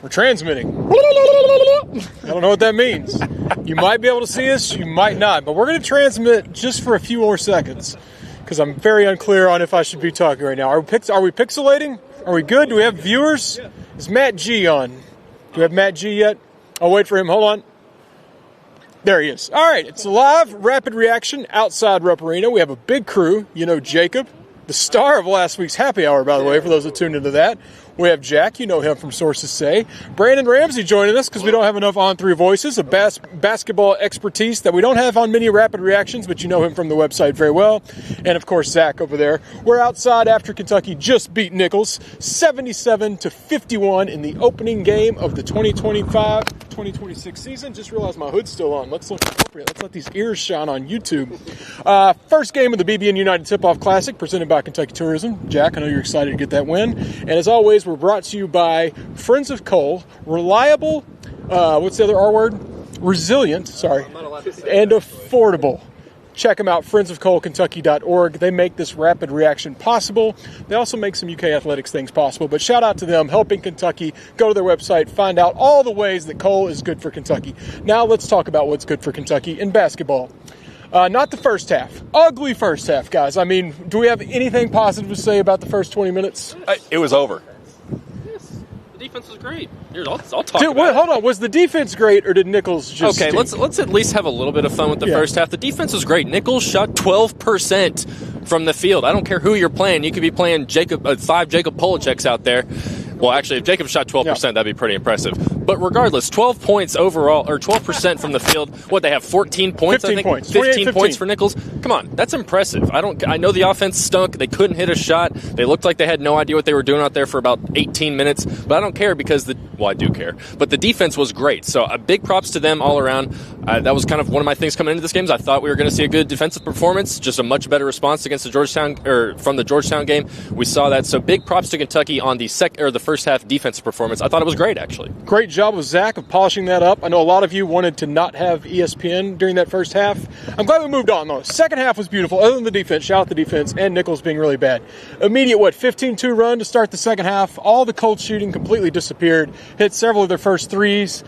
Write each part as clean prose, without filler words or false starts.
We're transmitting. I don't know what that means. You might be able to see us, you might not. But we're going to transmit just for a few more seconds because I'm very unclear on if I should be talking right now. Are we pixelating? Are we good? Do we have viewers? Is Matt G on? Do we have Matt G yet? I'll wait for him. Hold on. There he is. All right, it's a live rapid reaction outside Rupp Arena. We have a big crew. You know Jacob, the star of last week's happy hour, by the way, for those that tuned into that. We have Jack, you know him from Sources Say. Brandon Ramsey joining us because we don't have enough on-3 voices, a basketball expertise that we don't have on many rapid reactions, but you know him from the website very well. And, of course, Zach over there. We're outside after Kentucky just beat Nicholls 77-51 in the opening game of the 2025-2026 season. Just realized my hood's still on. Let's look appropriate. Let's let these ears shine on YouTube. First game of the BBN United Tip-Off Classic presented by Kentucky Tourism. Jack, I know you're excited to get that win. And as always, we're brought to you by Friends of Coal, reliable, what's the other R word? Resilient, and affordable. Check them out, friendsofcoalkentucky.org. They make this rapid reaction possible. They also make some UK athletics things possible, but shout out to them, helping Kentucky. Go to their website, find out all the ways that coal is good for Kentucky. Now let's talk about what's good for Kentucky in basketball. Not the first half. Ugly first half, guys. I mean, do we have anything positive to say about the first 20 minutes? It was over. The defense was great. I'll talk Dude, about hold on. Was the defense great, or did Nicholls just Okay, stink? let's at least have a little bit of fun with the first half. The defense was great. Nicholls shot 12% from the field. I don't care who you're playing. You could be playing five Jacob Polacheks out there. Well, actually, if Jacob shot 12%, that'd be pretty impressive. But regardless, 12 points overall, or 12% from the field. What, they have 14 points, 15 I think? points. 15 points for Nicholls. Come on, that's impressive. I know the offense stunk. They couldn't hit a shot. They looked like they had no idea what they were doing out there for about 18 minutes. But I don't care because I do care. But the defense was great. So a big props to them all around. That was kind of one of my things coming into this game. I thought we were going to see a good defensive performance, just a much better response against from the Georgetown game. We saw that. So big props to Kentucky on the first half defensive performance. I thought it was great, actually. Great job with Zach of polishing that up. I know a lot of you wanted to not have ESPN during that first half. I'm glad we moved on, though. Second half was beautiful, other than the defense. Shout out the defense and Nicholls being really bad. Immediate, 15-2 run to start the second half. All the cold shooting completely disappeared. Hit several of their first threes.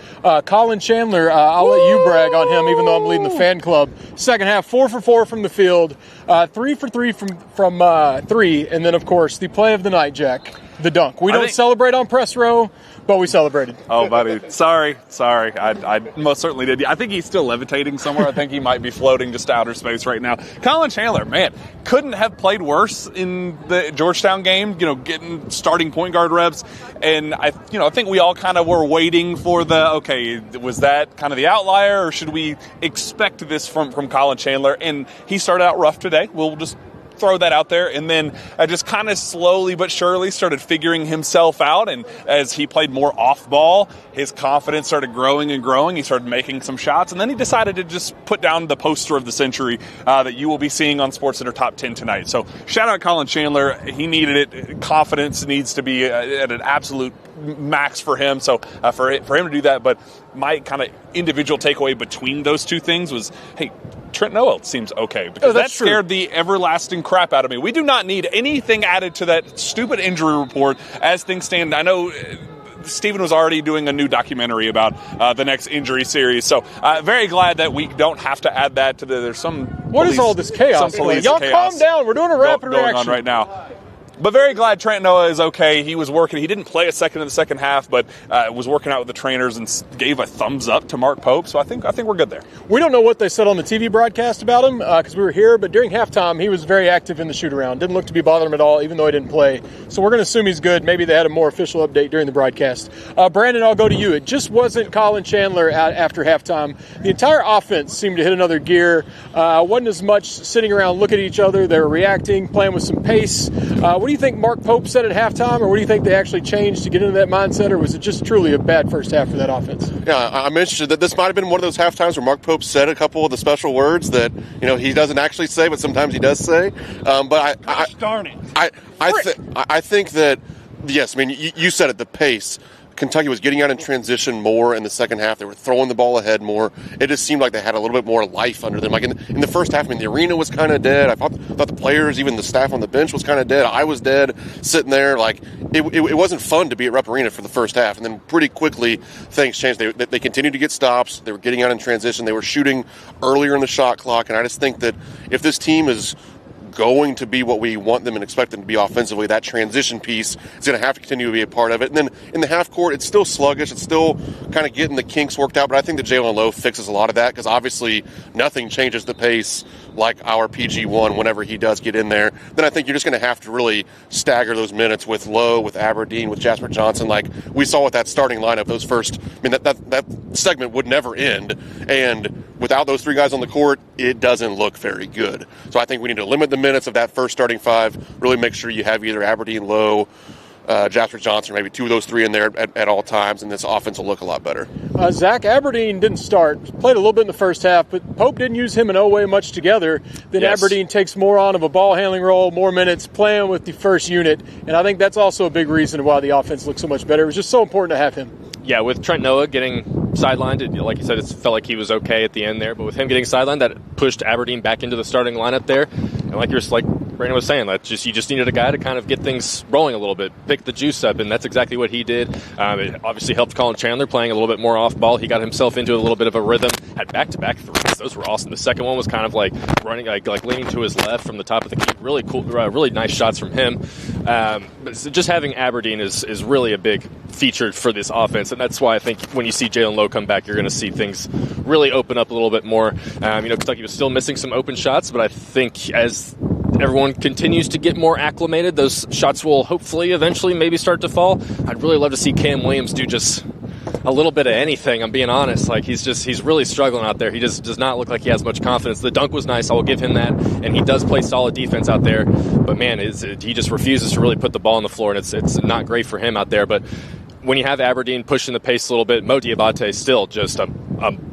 Colin Chandler, I'll let you brag on him, even though I'm leading the fan club. Second half, 4 for 4 from the field. 3 for 3 from 3. And then, of course, the play of the night, Jack. The dunk. We don't celebrate on press row, but we celebrated. Oh, buddy. Sorry. I most certainly did. I think he's still levitating somewhere. I think he might be floating just to outer space right now. Colin Chandler, man, couldn't have played worse in the Georgetown game, getting starting point guard reps. And I think we all kind of were waiting for was that kind of the outlier, or should we expect this from Colin Chandler? And he started out rough today. We'll just throw that out there, and then just kind of slowly but surely started figuring himself out, and as he played more off ball, his confidence started growing and growing. He started making some shots, and then he decided to just put down the poster of the century that you will be seeing on SportsCenter Top 10 tonight. So shout out Colin Chandler. He needed it. Confidence needs to be at an absolute max for him, so for him to do that. But my kind of individual takeaway between those two things was, hey, Trent Noel seems okay, because that scared the everlasting crap out of me. We do not need anything added to that stupid injury report as things stand. I know Stephen was already doing a new documentary about the next injury series, so very glad that we don't have to add that to there's some What is all this chaos? Y'all calm down. We're doing a rapid reaction going on right now. But very glad Trent Noah is okay. He was working. He didn't play a second in the second half, but was working out with the trainers and gave a thumbs up to Mark Pope. So I think we're good there. We don't know what they said on the TV broadcast about him because we were here, but during halftime he was very active in the shoot-around. Didn't look to be bothering him at all, even though he didn't play. So we're going to assume he's good. Maybe they had a more official update during the broadcast. Brandon, I'll go to you. It just wasn't Colin Chandler after halftime. The entire offense seemed to hit another gear. Wasn't as much sitting around looking at each other. They were reacting, playing with some pace. What do you think Mark Pope said at halftime, or what do you think they actually changed to get into that mindset, or was it just truly a bad first half for that offense? Yeah, I'm interested that this might have been one of those half times where Mark Pope said a couple of the special words that he doesn't actually say, but sometimes he does say. But darn it! I think that yes, I mean you said it, the pace. Kentucky was getting out in transition more in the second half. They were throwing the ball ahead more. It just seemed like they had a little bit more life under them. Like in the first half, I mean, the arena was kind of dead. I thought the players, even the staff on the bench, was kind of dead. I was dead sitting there. Like it wasn't fun to be at Rupp Arena for the first half. And then pretty quickly things changed. They continued to get stops. They were getting out in transition. They were shooting earlier in the shot clock. And I just think that if this team is going to be what we want them and expect them to be offensively, that transition piece is going to have to continue to be a part of it. And then in the half court, it's still sluggish. It's still kind of getting the kinks worked out. But I think that Jalen Lowe fixes a lot of that, because obviously nothing changes the pace like our PG1 whenever he does get in there. Then I think you're just going to have to really stagger those minutes with Lowe, with Aberdeen, with Jasper Johnson. Like we saw with that starting lineup, those first, I mean, that segment would never end. And without those three guys on the court, it doesn't look very good. So I think we need to limit the minutes of that first starting five, really make sure you have either Aberdeen, Lowe, Jasper Johnson, or maybe two of those three in there at all times, and this offense will look a lot better. Zach, Aberdeen didn't start. Played a little bit in the first half, but Pope didn't use him and Oweh much together. Then Yes. Aberdeen takes more on of a ball handling role, more minutes, playing with the first unit. And I think that's also a big reason why the offense looks so much better. It was just so important to have him. Yeah, with Trent Noah getting sidelined, like you said, it felt like he was okay at the end there. But with him getting sidelined, that pushed Aberdeen back into the starting lineup there. And like Brandon was saying, you just needed a guy to kind of get things rolling a little bit, pick the juice up, and that's exactly what he did. It obviously helped Colin Chandler playing a little bit more off ball. He got himself into a little bit of a rhythm, had back-to-back threes. Those were awesome. The second one was kind of like running, like leaning to his left from the top of the key. Really cool, really nice shots from him. But just having Aberdeen is really a big feature for this offense, and that's why I think when you see Jalen Lowe come back, you're going to see things really open up a little bit more. Kentucky was still missing some open shots, but I think as everyone continues to get more acclimated, those shots will hopefully eventually maybe start to fall. I'd really love to see Cam Williams do just a little bit of anything. I'm being honest. Like he's really struggling out there. He just does not look like he has much confidence. The dunk was nice. I will give him that. And he does play solid defense out there. But man, he just refuses to really put the ball on the floor, and it's not great for him out there. But when you have Aberdeen pushing the pace a little bit, Mo Diabate is still just a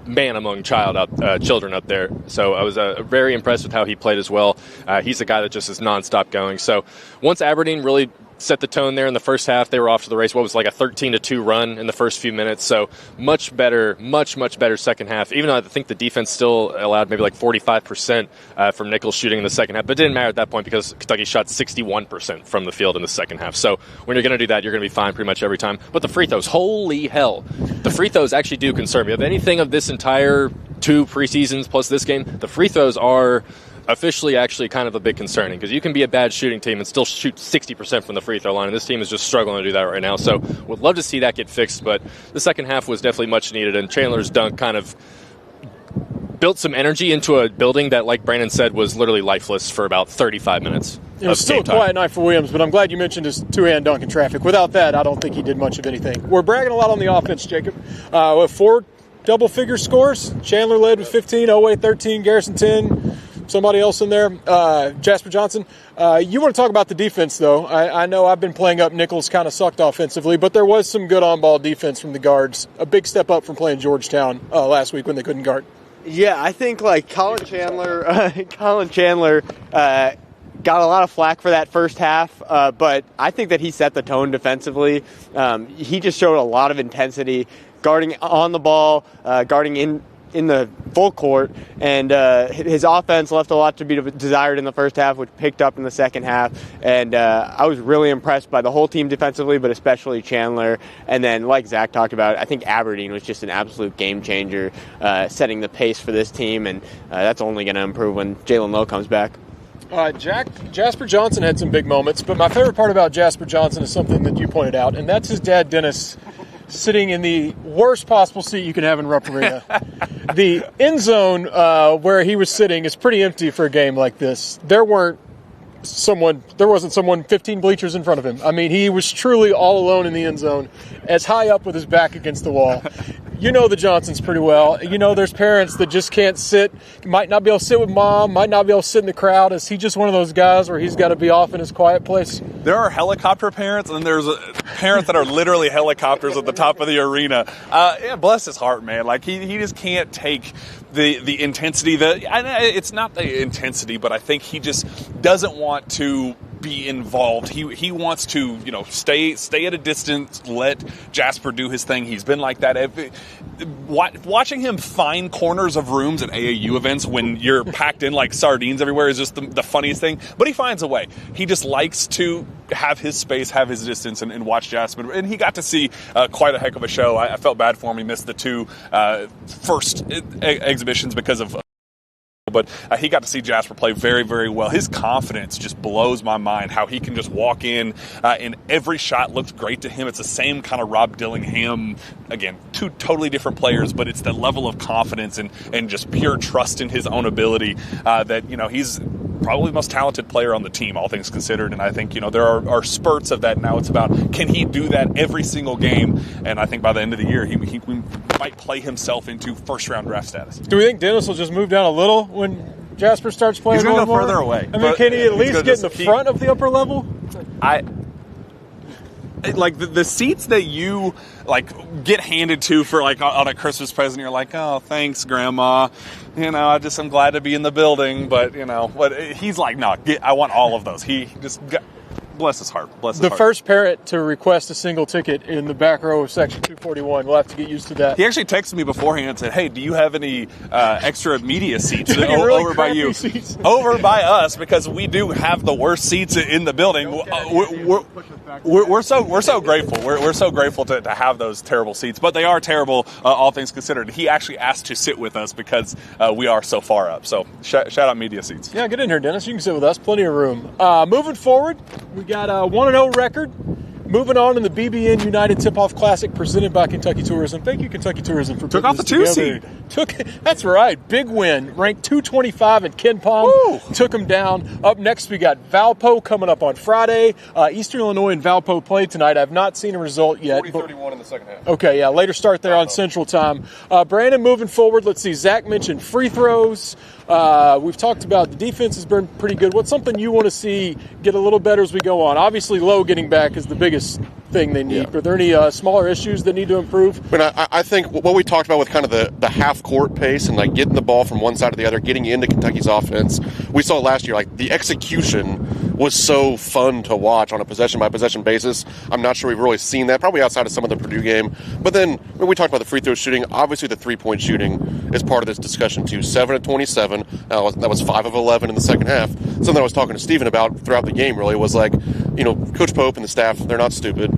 man among children up there. So I was very impressed with how he played as well. He's a guy that just is nonstop going. So once Aberdeen really set the tone there in the first half, they were off to the race. What was like a 13-2 run in the first few minutes. So much better second half. Even though I think the defense still allowed maybe like 45% from Nicholls shooting in the second half. But it didn't matter at that point because Kentucky shot 61% from the field in the second half. So when you're going to do that, you're going to be fine pretty much every time. But the free throws, holy hell. The free throws actually do concern me. Of anything of this entire 2 preseasons plus this game, the free throws are officially actually kind of a bit concerning, because you can be a bad shooting team and still shoot 60% from the free throw line, and this team is just struggling to do that right now. So would love to see that get fixed, but the second half was definitely much needed, and Chandler's dunk kind of built some energy into a building that, like Brandon said, was literally lifeless for about 35 minutes. It was still a quiet night for Williams, but I'm glad you mentioned his two-hand dunk in traffic. Without that, I don't think he did much of anything. We're bragging a lot on the offense, Jacob. With 4 double-figure scores. Chandler led with 15, Oweh 13, Garrison 10. Somebody else in there, Jasper Johnson. You want to talk about the defense, though. I know I've been playing up Nicholls kind of sucked offensively, but there was some good on-ball defense from the guards. A big step up from playing Georgetown last week when they couldn't guard. Yeah, I think like Colin Chandler got a lot of flack for that first half, but I think that he set the tone defensively. He just showed a lot of intensity, guarding on the ball, guarding in the full court, and his offense left a lot to be desired in the first half, which picked up in the second half. And I was really impressed by the whole team defensively, but especially Chandler. And then, like Zach talked about, I think Aberdeen was just an absolute game changer, setting the pace for this team, and that's only going to improve when Jalen Lowe comes back. Jasper Johnson had some big moments, but my favorite part about Jasper Johnson is something that you pointed out, and that's his dad, Dennis, sitting in the worst possible seat you can have in Rupp Arena. The end zone where he was sitting is pretty empty for a game like this. There wasn't someone 15 bleachers in front of him. I mean, he was truly all alone in the end zone, as high up with his back against the wall. You know the Johnsons pretty well. You know there's parents that just can't sit, might not be able to sit with mom, might not be able to sit in the crowd. Is he just one of those guys where he's got to be off in his quiet place? There are helicopter parents, and there's parents that are literally helicopters at the top of the arena. Yeah, bless his heart, man. Like, he just can't take the intensity. It's not the intensity, but I think he just doesn't want to be involved. He wants to, stay at a distance, let Jasper do his thing. He's been like that. Watching him find corners of rooms at AAU events when you're packed in like sardines everywhere is just the funniest thing. But he finds a way. He just likes to have his space, have his distance, and watch Jasper. And he got to see quite a heck of a show. I felt bad for him. He missed the two first exhibitions because of. But he got to see Jasper play very, very well. His confidence just blows my mind, how he can just walk in and every shot looks great to him. It's the same kind of Rob Dillingham. Again, two totally different players, but it's the level of confidence and just pure trust in his own ability that, he's probably the most talented player on the team, all things considered. And I think, there are spurts of that now. It's about, can he do that every single game? And I think by the end of the year, he might play himself into first-round draft status. Do we think Dennis will just move down a little when Jasper starts playing? He's going to go more? further away. I mean, can he at least get in the front of the upper level? Like the seats that you get handed to for on a Christmas present, you're like, oh, thanks, Grandma. I'm glad to be in the building, but he's like, no, I want all of those. He just bless his heart. Bless his heart. The first parent to request a single ticket in the back row of section 241. We'll have to get used to that. He actually texted me beforehand and said, hey, do you have any extra media seats really over by you? Seats. Over by us, because we do have the worst seats in the building. We're so grateful. We're so grateful to have those terrible seats, but they are terrible, all things considered. He actually asked to sit with us because we are so far up. So shout out media seats. Yeah, get in here, Dennis. You can sit with us. Plenty of room. Moving forward, we got a 1-0 record. Moving on in the BBN United Tip-Off Classic presented by Kentucky Tourism. Thank you, Kentucky Tourism, for took off the together. 2 seed. That's right. Big win. Ranked 225 in Ken Palm. Woo. Took them down. Up next, we got Valpo coming up on Friday. Eastern Illinois and Valpo play tonight. I've not seen a result yet. 40-31 in the second half. Okay, yeah, later start there on Central Time. Brandon, moving forward, let's see. Zach mentioned free throws. We've talked about the defense has been pretty good. What's something you want to see get a little better as we go on? Obviously, Lowe getting back is the biggest thing they need. Yeah. Are there any smaller issues that need to improve? But I think what we talked about with kind of the half-court pace and getting the ball from one side to the other, getting into Kentucky's offense, we saw last year, the execution was so fun to watch on a possession-by-possession basis. I'm not sure we've really seen that, probably outside of some of the Purdue game. But then when we talked about the free throw shooting, obviously the three-point shooting is part of this discussion too. 7 of 27. That was 5 of 11 in the second half. Something I was talking to Steven about throughout the game really was Coach Pope and the staff, they're not stupid.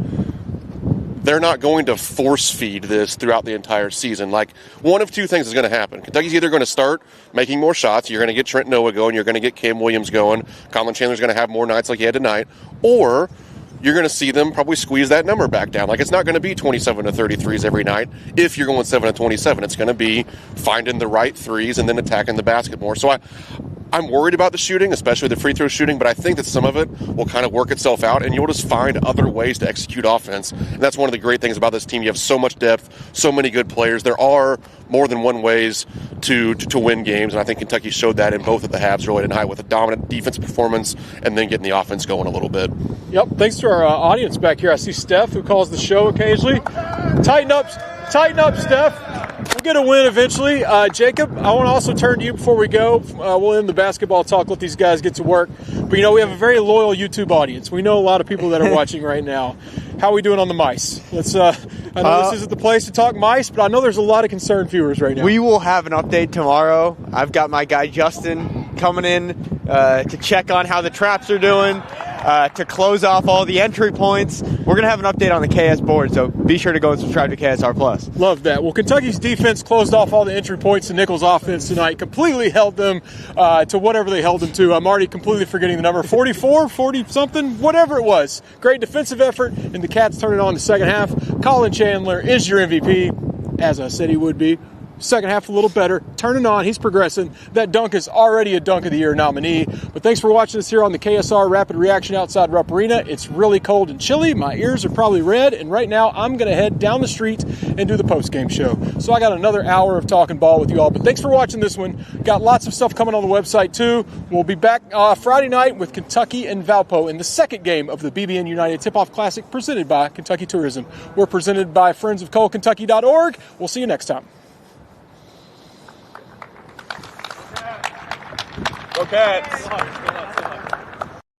They're not going to force feed this throughout the entire season. One of two things is going to happen. Kentucky's either going to start making more shots. You're going to get Trent Noah going. You're going to get Cam Williams going. Colin Chandler's going to have more nights like he had tonight. Or you're going to see them probably squeeze that number back down. It's not going to be 27 to 33s every night. If you're going 7 to 27, it's going to be finding the right threes and then attacking the basket more. So I'm worried about the shooting, especially the free throw shooting, but I think that some of it will kind of work itself out, and you'll just find other ways to execute offense. And that's one of the great things about this team. You have so much depth, so many good players. There are more than one ways to win games, and I think Kentucky showed that in both of the halves really tonight with a dominant defense performance and then getting the offense going a little bit. Yep, thanks to our audience back here. I see Steph, who calls the show occasionally. Tighten up, Steph. We'll get a win eventually. Jacob, I want to also turn to you before we go. We'll end the basketball talk, let these guys get to work. But, we have a very loyal YouTube audience. We know a lot of people that are watching right now. How are we doing on the mice? Let's. I know this isn't the place to talk mice, but I know there's a lot of concerned viewers right now. We will have an update tomorrow. I've got my guy Justin coming in to check on how the traps are doing, to close off all the entry points. We're going to have an update on the KS board, so be sure to go and subscribe to KSR Plus. Love that. Well, Kentucky's defense closed off all the entry points. The Nicholls offense tonight completely held them to whatever they held them to. I'm already completely forgetting the number. 44, 40-something, whatever it was. Great defensive effort, and the Cats turn it on in the second half. Colin Chandler is your MVP, as I said he would be. Second half a little better. Turning on. He's progressing. That dunk is already a Dunk of the Year nominee. But thanks for watching us here on the KSR Rapid Reaction outside Rupp Arena. It's really cold and chilly. My ears are probably red. And right now I'm going to head down the street and do the post-game show. So I got another hour of talking ball with you all. But thanks for watching this one. Got lots of stuff coming on the website too. We'll be back Friday night with Kentucky and Valpo in the second game of the BBN United Tip-Off Classic presented by Kentucky Tourism. We're presented by friendsofcoalkentucky.org. We'll see you next time. Go Cats!